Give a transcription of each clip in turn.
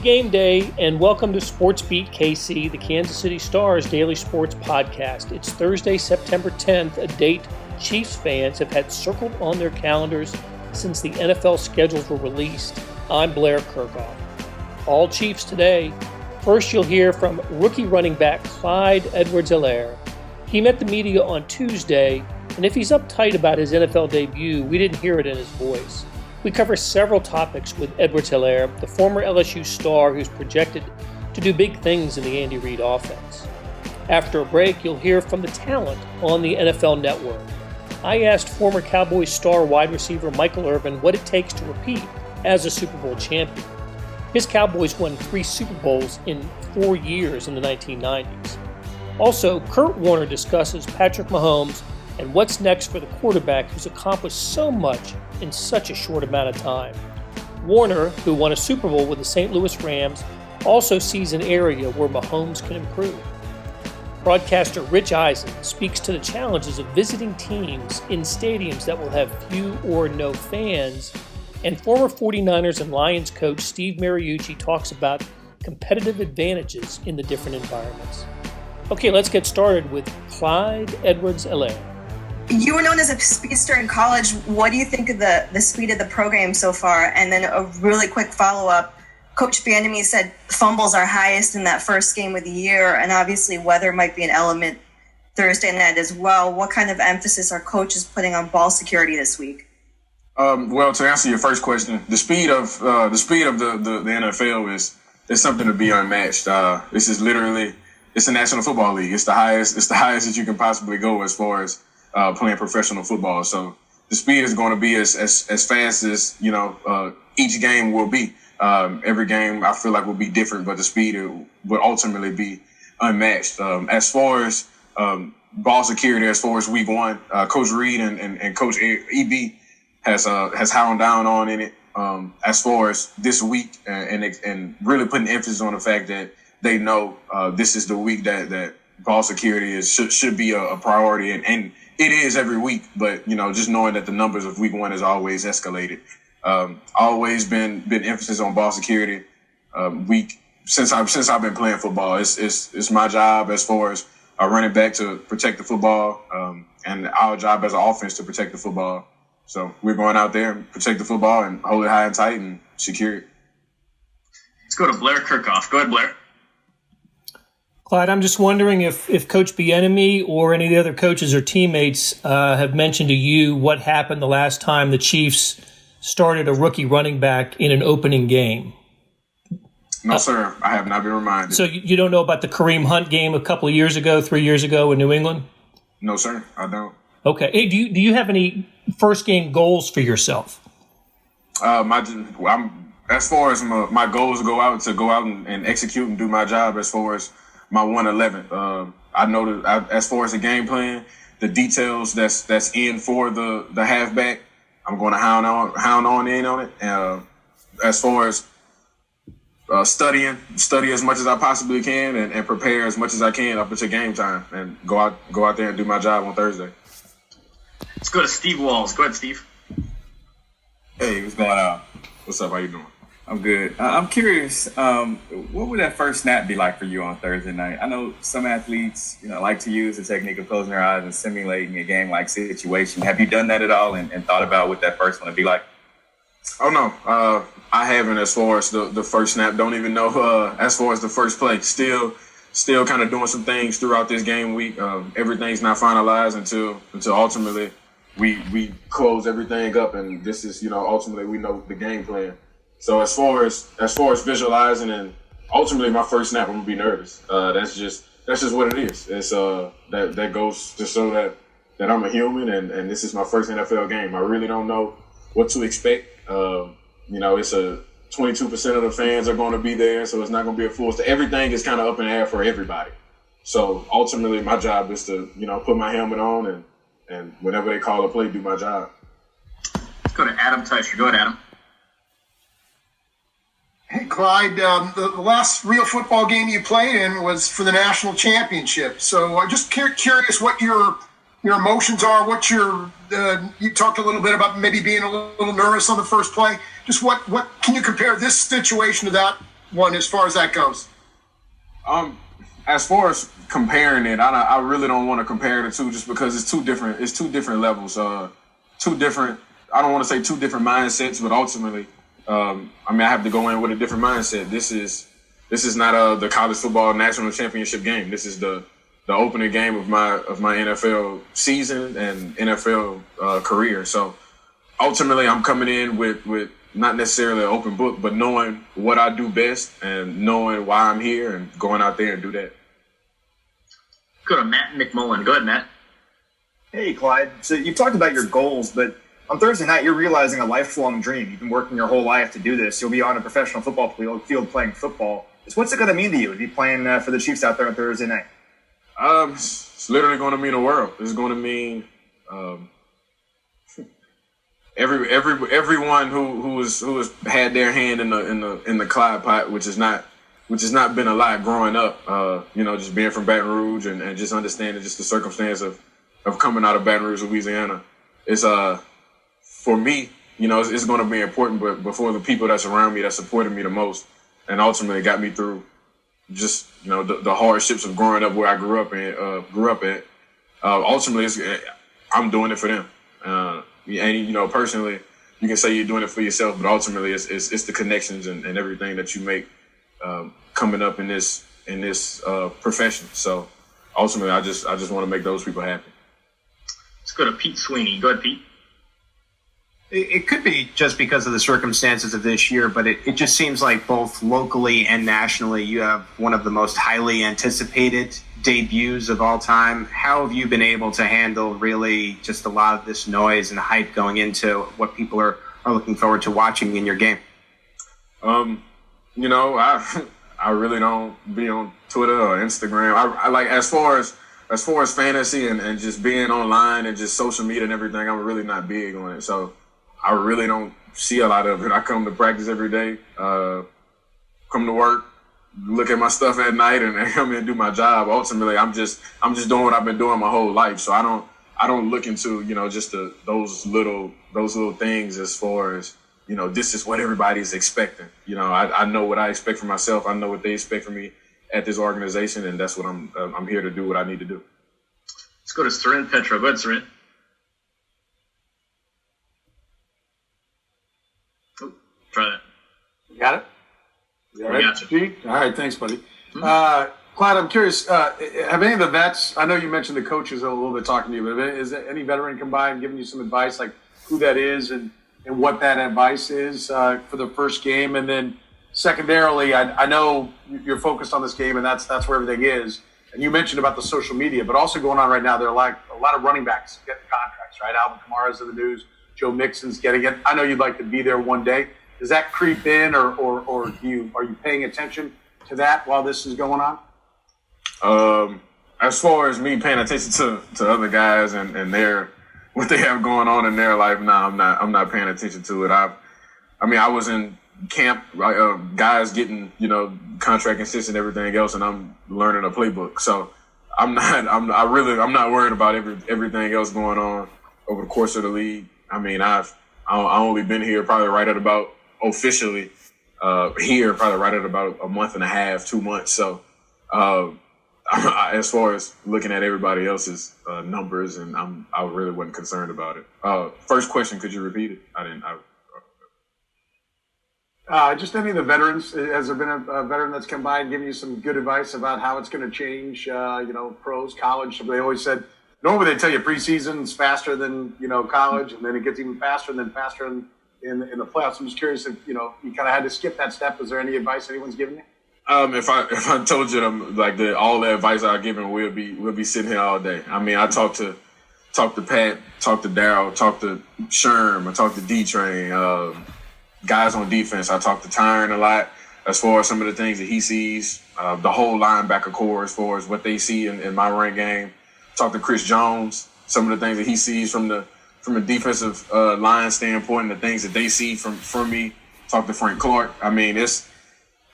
game day, and welcome to SportsBeat KC, the Kansas City Star's daily sports podcast. It's Thursday, September 10th, a date Chiefs fans have had circled on their calendars since the NFL schedules were released. I'm Blair Kirkhoff. All Chiefs today. First, you'll hear from rookie running back Clyde Edwards-Helaire. He met the media on Tuesday, and if he's uptight about his NFL debut, we didn't hear it in his voice. We cover several topics with Edwards-Helaire, the former LSU star who's projected to do big things in the Andy Reid offense. After a break, you'll hear from the talent on the NFL Network. I asked former Cowboys star wide receiver Michael Irvin what it takes to repeat as a Super Bowl champion. His Cowboys won 3 Super Bowls in 4 years in the 1990s. Also, Kurt Warner discusses Patrick Mahomes and what's next for the quarterback who's accomplished so much in such a short amount of time. Warner, who won a Super Bowl with the St. Louis Rams, also sees an area where Mahomes can improve. Broadcaster Rich Eisen speaks to the challenges of visiting teams in stadiums that will have few or no fans, and former 49ers and Lions coach Steve Mariucci talks about competitive advantages in the different environments. Okay, let's get started with Clyde Edwards-Helaire. You were known as a speedster in college. What do you think of the speed of the program so far? And then a really quick follow-up. Coach Bieniemy said fumbles are highest in that first game of the year, and obviously weather might be an element Thursday night as well. What kind of emphasis are coaches putting on ball security this week? Well, to answer your first question, the speed of the NFL is something to be unmatched. This is literally it's a National Football League. It's the highest that you can possibly go as far as playing professional football. So the speed is going to be as fast as, each game will be. Every game I feel like will be different, but the speed will ultimately be unmatched. As far as ball security, as far as week one, Coach Reid and Coach EB has hound down on in it. As far as this week and really putting emphasis on the fact that they know this is the week that ball security should be a priority, and it is every week. But just knowing that the numbers of week one has always escalated. Always been emphasis on ball security. Since I've been playing football, it's my job as far as running back to protect the football, and our job as an offense to protect the football. So we're going out there and protect the football and hold it high and tight and secure it. Let's go to Blair Kirkhoff. Go ahead, Blair. Clyde, I'm just wondering if Coach Bieniemy or any of the other coaches or teammates have mentioned to you what happened the last time the Chiefs started a rookie running back in an opening game. No, sir. I have not been reminded. So you don't know about the Kareem Hunt game a couple of years ago, 3 years ago in New England? No, sir. I don't. Okay. Hey, do you have any first game goals for yourself? As far as my goals go out and execute and do my job as far as my 111. I know that as far as the game plan, the details that's in for the halfback, I'm going to hound on in on it. As far as study as much as I possibly can and prepare as much as I can up until game time and go out there and do my job on Thursday. Let's go to Steve Walls. Go ahead, Steve. Hey, what's going on? What's up? How you doing? I'm good. I'm curious, what would that first snap be like for you on Thursday night? I know some athletes, like to use the technique of closing their eyes and simulating a game-like situation. Have you done that at all and thought about what that first one would be like? Oh, no. I haven't as far as the first snap. Don't even know as far as the first play. Still kind of doing some things throughout this game week. Everything's not finalized until ultimately we close everything up, and this is, ultimately we know the game plan. So as far as visualizing and ultimately my first snap, I'm gonna be nervous. That's just what it is. It's that goes to show that I'm a human and this is my first NFL game. I really don't know what to expect. It's a 22% of the fans are going to be there, so it's not going to be a full. Everything is kind of up in the air for everybody. So ultimately, my job is to put my helmet on and whenever they call a play, do my job. Let's go to Adam Teicher. Go ahead, Adam. Hey, Clyde, the last real football game you played in was for the national championship. So I'm just curious what your emotions are, what you talked a little bit about maybe being a little nervous on the first play. Just what can you compare this situation to that one as far as that goes? As far as comparing it, I really don't want to compare the two just because it's two different levels. Two different, I don't want to say two different mindsets, but ultimately, I have to go in with a different mindset. This is not the college football national championship game. This is the opening game of my NFL season and NFL career. So ultimately, I'm coming in with not necessarily an open book, but knowing what I do best and knowing why I'm here and going out there and do that. Go to Matt McMullen. Go ahead, Matt. Hey, Clyde. So you've talked about your goals, but on Thursday night, you're realizing a lifelong dream. You've been working your whole life to do this. You'll be on a professional football field playing football. So what's it going to mean to you to be playing for the Chiefs out there on Thursday night? It's literally going to mean the world. It's going to mean everyone who has had their hand in the Clyde pot, which has not been a lot growing up. Just being from Baton Rouge and just understanding just the circumstance of coming out of Baton Rouge, Louisiana. It's for me, it's going to be important, but for the people that's around me that supported me the most and ultimately got me through just the hardships of growing up where I grew up at. Ultimately, I'm doing it for them. And personally, you can say you're doing it for yourself, but ultimately, it's the connections and everything that you make coming up in this profession. So ultimately, I just want to make those people happy. Let's go to Pete Sweeney. Go ahead, Pete. It could be just because of the circumstances of this year, but it just seems like both locally and nationally, you have one of the most highly anticipated debuts of all time. How have you been able to handle really just a lot of this noise and hype going into what people are looking forward to watching in your game? I really don't be on Twitter or Instagram. I like as far as fantasy and just being online and just social media and everything, I'm really not big on it. So I really don't see a lot of it. I come to practice every day, come to work, look at my stuff at night, and come in and do my job. Ultimately, I'm just doing what I've been doing my whole life. So I don't look into just those little things as far as this is what everybody's expecting. I know what I expect from myself. I know what they expect from me at this organization, and that's what I'm here to do. What I need to do. Let's go to Seren Petro. Go ahead, Seren. Oh, try that. You got it? All right. All right, thanks, buddy. Mm-hmm. Clyde, I'm curious, have any of the vets, I know you mentioned the coaches a little bit talking to you, but is there any veteran come by and giving you some advice, like who that is and what that advice is for the first game? And then secondarily, I know you're focused on this game and that's where everything is. And you mentioned about the social media, but also going on right now, there are like a lot of running backs getting contracts, right? Alvin Kamara's in the news, Joe Mixon's getting it. I know you'd like to be there one day. Does that creep in or are you paying attention to that while this is going on? As far as me paying attention to other guys and their what they have going on in their life, I'm not paying attention to it. I was in camp, guys getting contract assists and everything else, and I'm learning a playbook. So I'm not worried about everything else going on over the course of the league. I've only been here probably right at about officially probably right at about a month and a half, 2 months. So as far as looking at everybody else's numbers, and I really wasn't concerned about it. First question, could you repeat it? I didn't. Just any of the veterans. Has there been a veteran that's come by and given you some good advice about how it's going to change? Pros, college. They always said normally they tell you preseason's faster than college, and then it gets even faster and then faster in the playoffs. I'm just curious if you kind of had to skip that step. Is there any advice anyone's given you? If I told you all the advice I've given, we'll be sitting here all day. I talked to Pat, talked to Darryl, talked to Sherm, I talked to D-Train, guys on defense. I talked to Tyron a lot as far as some of the things that he sees, the whole linebacker core as far as what they see in my run game. Talked to Chris Jones, some of the things that he sees from a defensive line standpoint, and the things that they see from me. Talked to Frank Clark. It's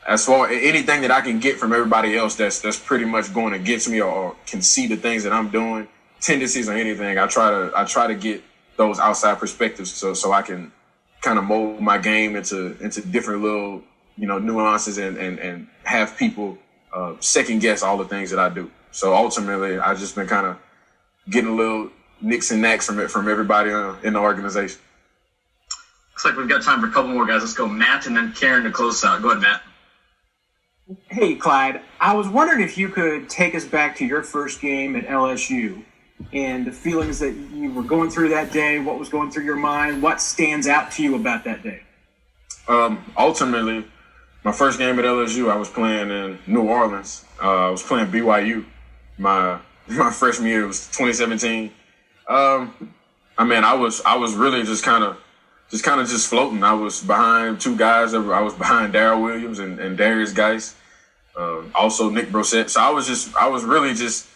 as far as anything that I can get from everybody else that's pretty much going against me or can see the things that I'm doing, tendencies or anything, I try to get those outside perspectives so I can kind of mold my game into different little nuances and have people second guess all the things that I do. So ultimately, I've just been kind of getting a little nicks and knacks from everybody in the organization. Looks like we've got time for a couple more guys. Let's go Matt and then Karen to close out. Go ahead, Matt. Hey, Clyde. I was wondering if you could take us back to your first game at LSU and the feelings that you were going through that day, what was going through your mind, what stands out to you about that day? Ultimately, my first game at LSU, I was playing in New Orleans. I was playing BYU. My freshman year was 2017. I was really just kind of floating. I was behind two guys. I was behind Darrell Williams and Darius Geis, also Nick Brossette. So I was really just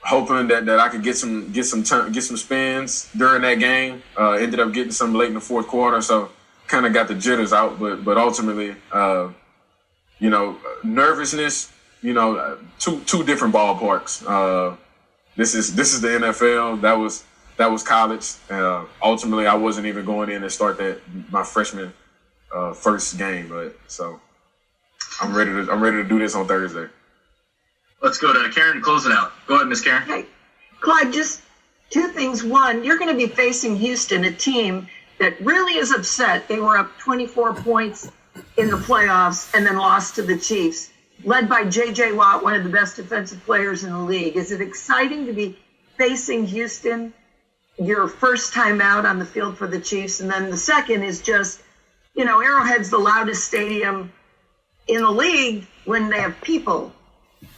hoping that I could get some spins during that game. Ended up getting some late in the fourth quarter, so kind of got the jitters out. But ultimately, nervousness. Two different ballparks. This is the NFL. That was college. Ultimately, I wasn't even going in to start my freshman first game, but so I'm ready to do this on Thursday. Let's go to Karen to close it out. Go ahead, Miss Karen. Hey, Clyde, just two things. One, you're going to be facing Houston, a team that really is upset. They were up 24 points in the playoffs and then lost to the Chiefs, led by J.J. Watt, one of the best defensive players in the league. Is it exciting to be facing Houston your first time out on the field for the Chiefs? And then the second is just, Arrowhead's the loudest stadium in the league when they have people.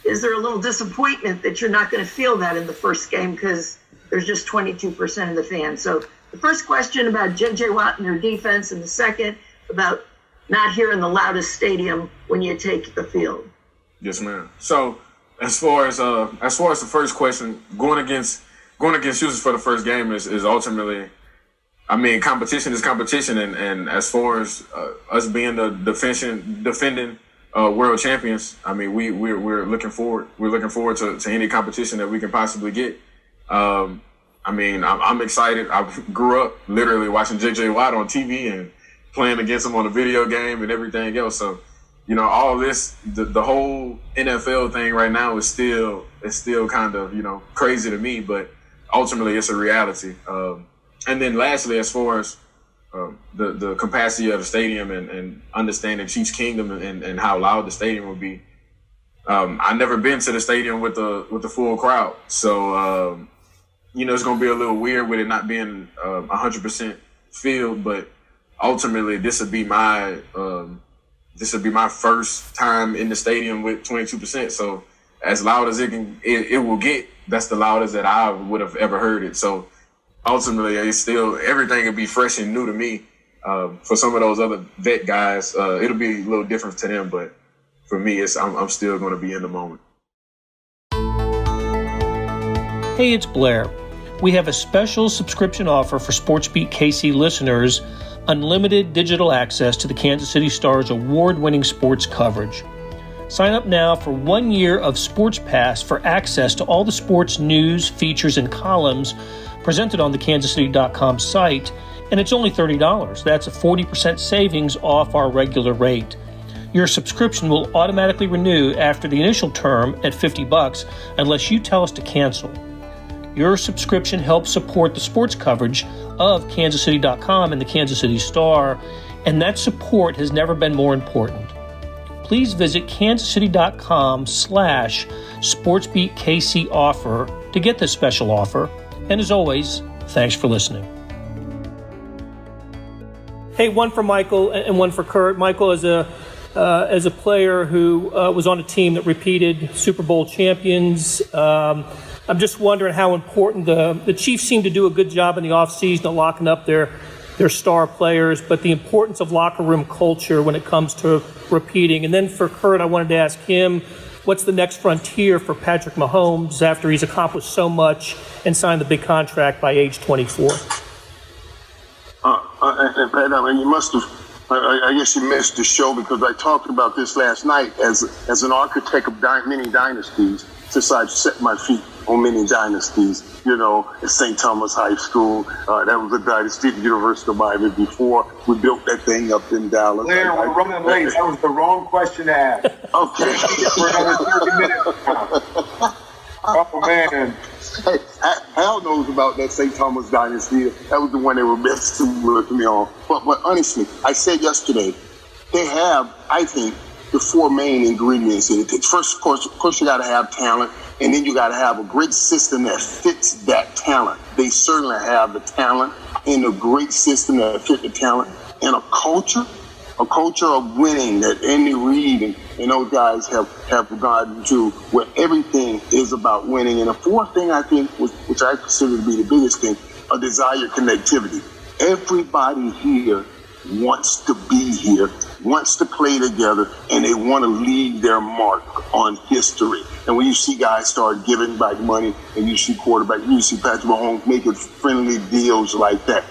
Is there a little disappointment that you're not going to feel that in the first game because there's just 22% of the fans? So the first question about J.J. Watt and their defense, and the second about not hearing the loudest stadium when you take the field. Yes, ma'am. So as far as the first question, going against Houston for the first game is ultimately, competition is competition, and as far as us being the defending world champions, we're looking forward to any competition that we can possibly get. I'm excited. I grew up literally watching J.J. Watt on TV and playing against him on a video game and everything else. So, all this, the whole NFL thing right now is still kind of, crazy to me, but ultimately it's a reality. And then lastly, as far as the capacity of the stadium and understanding Chiefs Kingdom and how loud the stadium will be, I've never been to the stadium with the full crowd. So, it's going to be a little weird with it not being 100% filled, but ultimately this would be my first time in the stadium with 22%. So as loud as it will get, that's the loudest that I would have ever heard it. So ultimately, it's still, everything will be fresh and new to me. For some of those other vet guys, it'll be a little different to them, but for me, I'm still going to be in the moment. Hey, it's Blair. We have a special subscription offer for SportsBeat KC listeners, unlimited digital access to the Kansas City Star's award-winning sports coverage. Sign up now for 1 year of Sports Pass for access to all the sports news, features, and columns presented on the kansascity.com site, and it's only $30. That's a 40% savings off our regular rate. Your subscription will automatically renew after the initial term at $50 unless you tell us to cancel. Your subscription helps support the sports coverage of kansascity.com and the Kansas City Star, and that support has never been more important. Please visit kansascity.com/SportsBeatKC offer to get this special offer. And as always, thanks for listening. Hey, one for Michael and one for Kurt. Michael, as a player who was on a team that repeated Super Bowl champions, I'm just wondering how important the Chiefs seem to do a good job in the offseason of locking up their star players, but the importance of locker room culture when it comes to repeating. And then for Kurt, I wanted to ask him, what's the next frontier for Patrick Mahomes after he's accomplished so much and signed the big contract by age 24? You must have. I guess you missed the show because I talked about this last night. As an architect of many dynasties, since I've set my feet on many dynasties. At St. Thomas High School, that was a dynasty at the University of Miami before we built that thing up in Dallas. Blair, we're running late. That was the wrong question to ask. Okay. For another 30 minutes. Oh, man. Hey, Hal knows about that St. Thomas dynasty. That was the one they were best to work me on. But honestly, I said yesterday, they have, I think, the four main ingredients in it. First, of course, you got to have talent, and then you got to have a great system that fits that talent. They certainly have the talent and a great system that fits the talent, and a culture of winning that Andy Reid and those guys have gotten to, where everything is about winning. And the fourth thing, I think, which I consider to be the biggest thing, a desired connectivity. Everybody here wants to be here, wants to play together, and they want to leave their mark on history. And when you see guys start giving back money, and you see quarterbacks, you see Patrick Mahomes making friendly deals like that,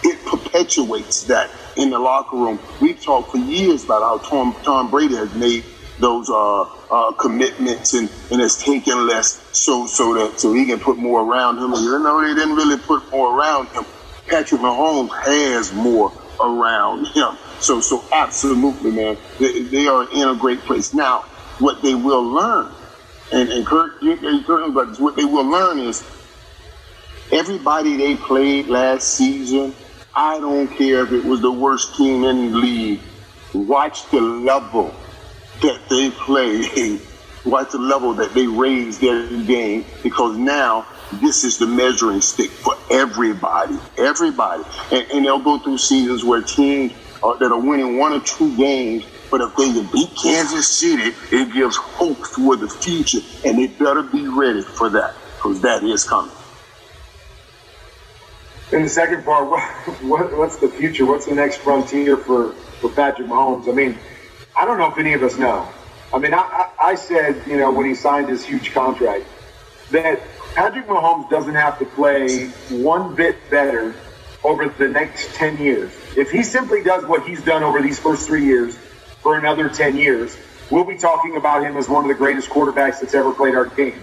it perpetuates that in the locker room. We've talked for years about how Tom Brady has made those commitments and has taken less so he can put more around him. And they didn't really put more around him. Patrick Mahomes has more around him. So absolutely, man, they are in a great place. Now, what they will learn, and Kurt, what they will learn is everybody they played last season, I don't care if it was the worst team in the league, watch the level that they played, watch the level that they raised their game, because now this is the measuring stick for everybody. And they'll go through seasons where teams that are winning one or two games, but if they can beat Kansas City, it gives hope for the future, and they better be ready for that, because that is coming. In the second part, what's the future? What's the next frontier for Patrick Mahomes? I mean, I don't know if any of us know. I mean, I said, when he signed his huge contract, that Patrick Mahomes doesn't have to play one bit better over the next 10 years. If he simply does what he's done over these first 3 years for another 10 years, we'll be talking about him as one of the greatest quarterbacks that's ever played our game.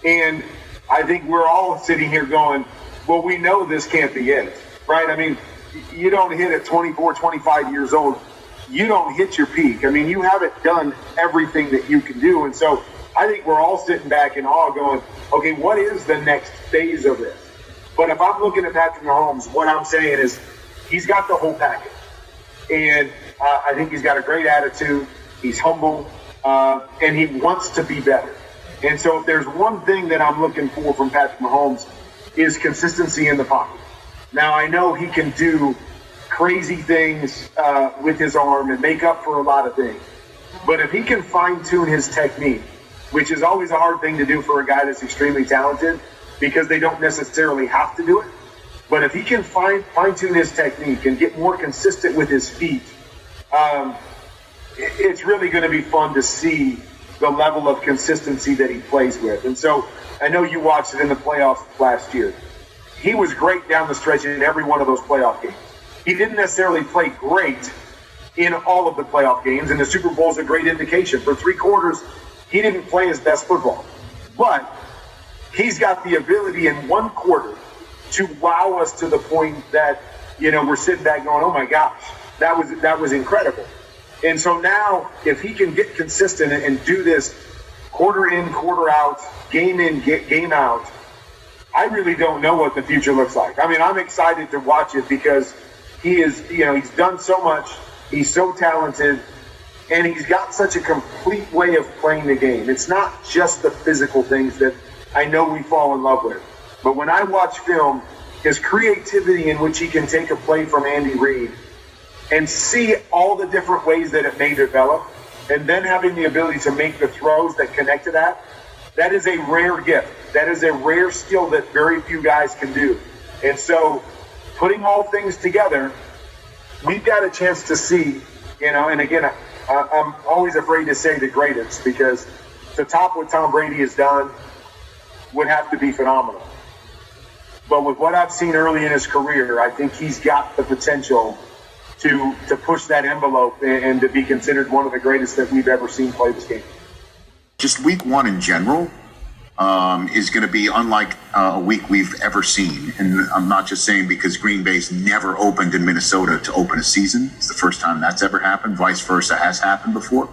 And I think we're all sitting here going, well, we know this can't be it, right? I mean, you don't hit at 24, 25 years old. You don't hit your peak. I mean, you haven't done everything that you can do. And so I think we're all sitting back in awe going, okay, what is the next phase of this? But if I'm looking at Patrick Mahomes, what I'm saying is he's got the whole package. And I think he's got a great attitude. He's humble, and he wants to be better. And so if there's one thing that I'm looking for from Patrick Mahomes, is consistency in the pocket. Now, I know he can do crazy things with his arm and make up for a lot of things. But if he can fine-tune his technique, which is always a hard thing to do for a guy that's extremely talented, because they don't necessarily have to do it. But if he can fine-tune his technique and get more consistent with his feet, it's really going to be fun to see the level of consistency that he plays with. And so I know you watched it in the playoffs last year. He was great down the stretch in every one of those playoff games. He didn't necessarily play great in all of the playoff games, and the Super Bowl is a great indication. For 3 quarters, he didn't play his best football. But he's got the ability in 1 quarter to wow us to the point that, we're sitting back going, oh my gosh, that was incredible. And so now, if he can get consistent and do this quarter in, quarter out, game in, game out, I really don't know what the future looks like. I mean, I'm excited to watch it because he is, he's done so much. He's so talented, and he's got such a complete way of playing the game. It's not just the physical things that I know we fall in love with. But when I watch film, his creativity in which he can take a play from Andy Reid and see all the different ways that it may develop, and then having the ability to make the throws that connect to that, that is a rare gift. That is a rare skill that very few guys can do. And so putting all things together, we've got a chance to see, and again, I'm always afraid to say the greatest, because to top what Tom Brady has done would have to be phenomenal. But with what I've seen early in his career, I think he's got the potential to push that envelope and to be considered one of the greatest that we've ever seen play this game. Just week 1 in general, is going to be unlike a week we've ever seen. And I'm not just saying because Green Bay's never opened in Minnesota to open a season. It's the first time that's ever happened. Vice versa has happened before.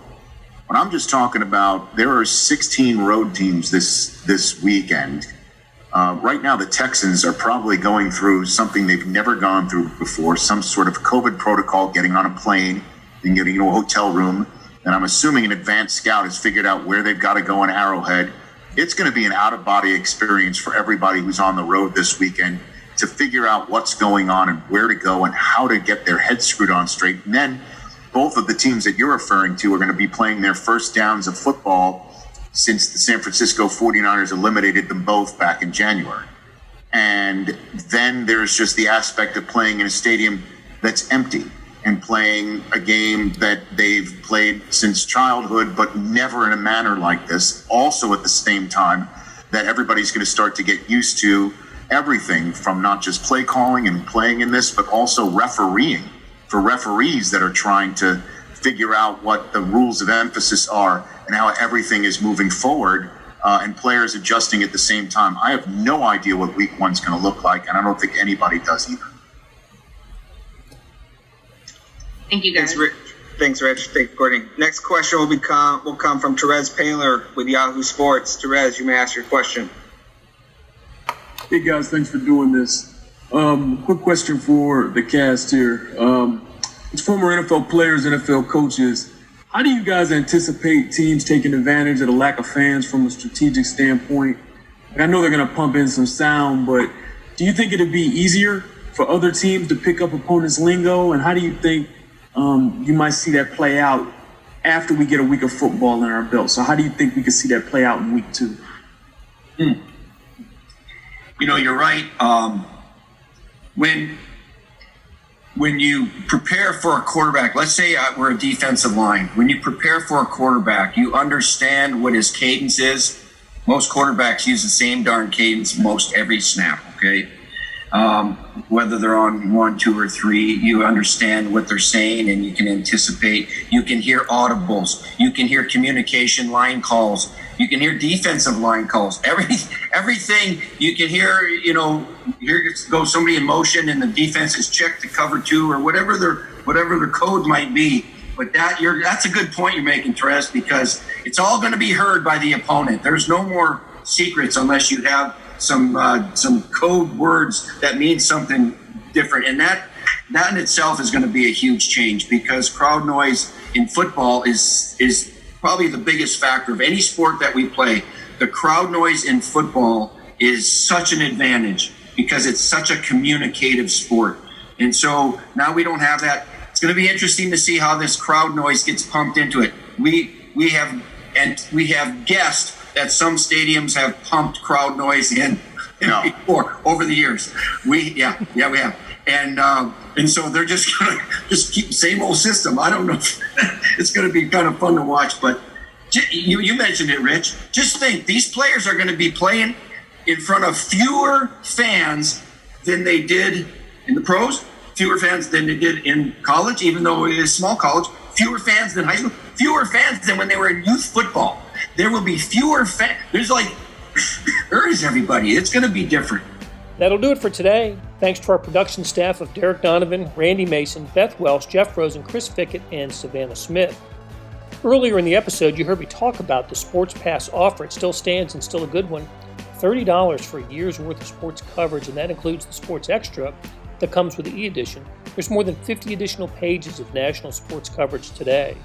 But I'm just talking about there are 16 road teams this weekend. Right now, the Texans are probably going through something they've never gone through before, some sort of COVID protocol, getting on a plane and getting into a hotel room. And I'm assuming an advanced scout has figured out where they've got to go in Arrowhead. It's going to be an out-of-body experience for everybody who's on the road this weekend to figure out what's going on and where to go and how to get their heads screwed on straight. And then both of the teams that you're referring to are going to be playing their first downs of football since the San Francisco 49ers eliminated them both back in January. And then there's just the aspect of playing in a stadium that's empty and playing a game that they've played since childhood, but never in a manner like this. Also at the same time that everybody's going to start to get used to everything from not just play calling and playing in this, but also refereeing for referees that are trying to figure out what the rules of emphasis are and how everything is moving forward, and players adjusting at the same time. I have no idea what week one's going to look like, and I don't think anybody does either. Thank you, guys. Thanks, Rich. Thanks, Courtney. Next question will come from Therese Paylor with Yahoo Sports. Therese, you may ask your question. Hey, guys. Thanks for doing this. Quick question for the cast here. As former NFL players, NFL coaches, how do you guys anticipate teams taking advantage of the lack of fans from a strategic standpoint? Like, I know they're going to pump in some sound, but do you think it'd be easier for other teams to pick up opponents' lingo? And how do you think you might see that play out after we get a week of football in our belt? So how do you think we could see that play out in week 2? You know, you're right. When you prepare for a quarterback, let's say we're a defensive line. When you prepare for a quarterback, you understand what his cadence is. Most quarterbacks use the same darn cadence most every snap, okay? Whether they're on 1, 2, or 3, you understand what they're saying and you can anticipate. You can hear audibles. You can hear communication line calls. You can hear defensive line calls. Everything you can hear, here goes somebody in motion and the defense is checked to cover 2 or whatever their code might be. But that's a good point you're making, Therese, because it's all going to be heard by the opponent. There's no more secrets unless you have some code words that mean something different. And that in itself is going to be a huge change because crowd noise in football is probably the biggest factor of any sport that we play. The crowd noise in football is such an advantage because it's such a communicative sport. And so now we don't have that. It's going to be interesting to see how this crowd noise gets pumped into it. We have guessed that some stadiums have pumped crowd noise in before over the years. We have. And so they're just going to keep the same old system. I don't know. It's going to be kind of fun to watch. But you mentioned it, Rich. Just think, these players are going to be playing in front of fewer fans than they did in the pros, fewer fans than they did in college, even though it is small college, fewer fans than high school, fewer fans than when they were in youth football. There will be fewer fans. There's where is everybody? It's going to be different. That'll do it for today. Thanks to our production staff of Derek Donovan, Randy Mason, Beth Welsh, Jeff Rosen, Chris Fickett, and Savannah Smith. Earlier in the episode, you heard me talk about the Sports Pass offer. It still stands and still a good one. $30 for a year's worth of sports coverage, and that includes the Sports Extra that comes with the e-edition. There's more than 50 additional pages of national sports coverage today.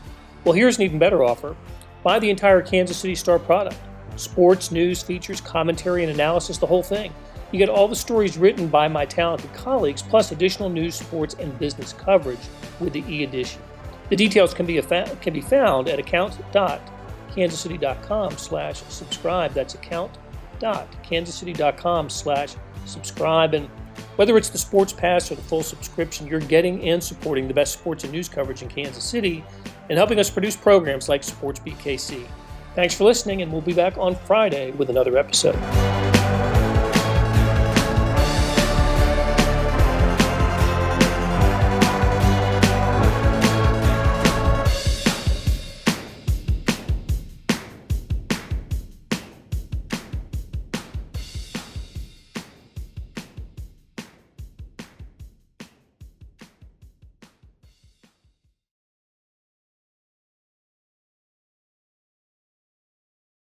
Well, here's an even better offer. Buy the entire Kansas City Star product. Sports, news, features, commentary, and analysis, the whole thing. You get all the stories written by my talented colleagues, plus additional news, sports, and business coverage with the e-edition. The details can be found at account.kansascity.com/subscribe. That's account.kansascity.com/subscribe. And whether it's the Sports Pass or the full subscription, you're getting and supporting the best sports and news coverage in Kansas City and helping us produce programs like SportsBeat KC. Thanks for listening, and we'll be back on Friday with another episode.